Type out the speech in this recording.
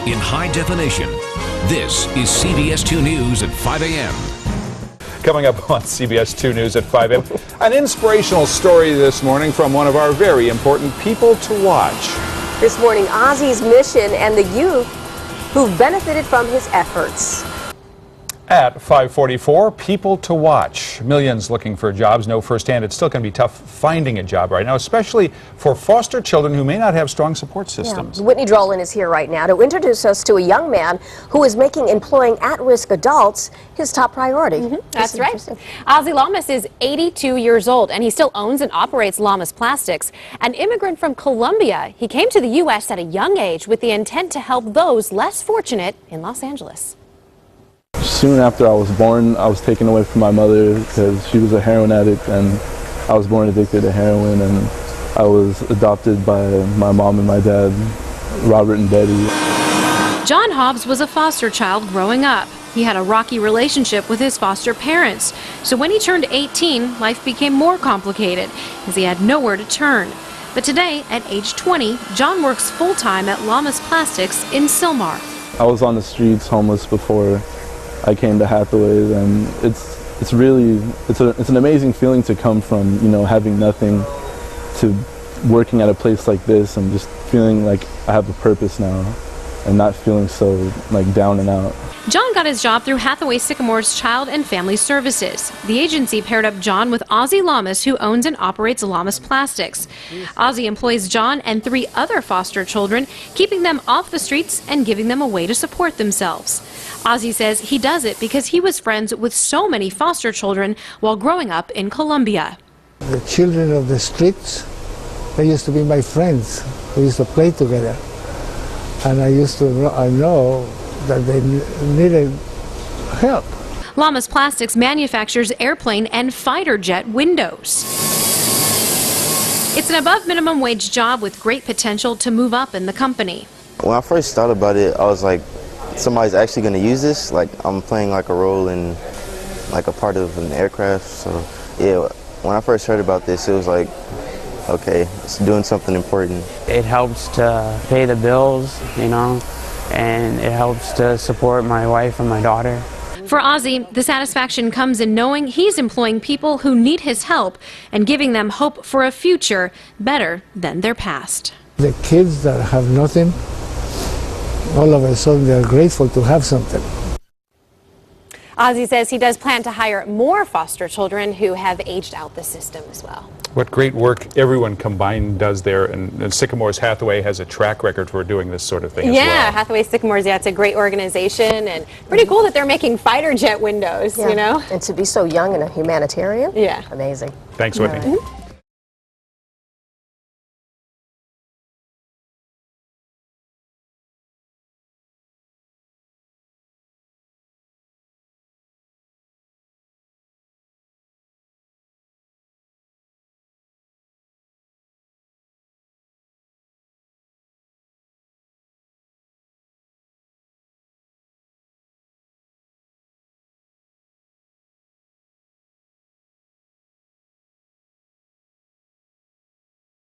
in high definition. This is CBS 2 News at 5 a.m. Coming up on CBS 2 News at 5 a.m. An inspirational story this morning from one of our very important people to watch. This morning, Ozzy's mission and the youth who've benefited from his efforts. At 5:44, People to Watch. Millions looking for jobs know firsthand it's still going to be tough finding a job right now, especially for foster children who may not have strong support systems. Yeah. Whitney Drolan is here right now to introduce us to a young man who is making employing at-risk adults his top priority. That's right. Ozzy Llamas is 82 years old, and he still owns and operates Llamas Plastics. An immigrant from Colombia, he came to the U.S. at a young age with the intent to help those less fortunate in Los Angeles. Soon after I was born, I was taken away from my mother because she was a heroin addict, and I was born addicted to heroin, and I was adopted by my mom and my dad, Robert and Betty. John Hobbs was a foster child growing up. He had a rocky relationship with his foster parents. So when he turned 18, life became more complicated as he had nowhere to turn. But today, at age 20, John works full-time at Llamas Plastics in Sylmar. I was on the streets homeless before I came to Hathaway, and it's an amazing feeling to come from, you know, having nothing to working at a place like this and just feeling like I have a purpose now and not feeling so like down and out. John got his job through Hathaway-Sycamores Child and Family Services. The agency paired up John with Ozzy Llamas, who owns and operates Llamas Plastics. Ozzy employs John and 3 other foster children, keeping them off the streets and giving them a way to support themselves. Ozzy says he does it because he was friends with so many foster children while growing up in Colombia. The children of the streets, they used to be my friends. We used to play together. And I know that they needed help. Llamas Plastics manufactures airplane and fighter jet windows. It's an above minimum wage job with great potential to move up in the company. When I first thought about it, I was like, somebody's actually going to use this? Like, I'm playing like a role in, like, a part of an aircraft. So, yeah, when I first heard about this, it was like, okay, it's doing something important. It helps to pay the bills, you know, and it helps to support my wife and my daughter. For Ozzy, the satisfaction comes in knowing he's employing people who need his help and giving them hope for a future better than their past. The kids that have nothing, all of a sudden they're grateful to have something. Ozzy says he does plan to hire more foster children who have aged out the system as well. What great work everyone combined does there, and Sycamores Hathaway has a track record for doing this sort of thing as well. Yeah, Hathaway-Sycamores, yeah, it's a great organization, and pretty cool that they're making fighter jet windows, you know? And to be so young and a humanitarian, yeah, amazing. Thanks, Whitney.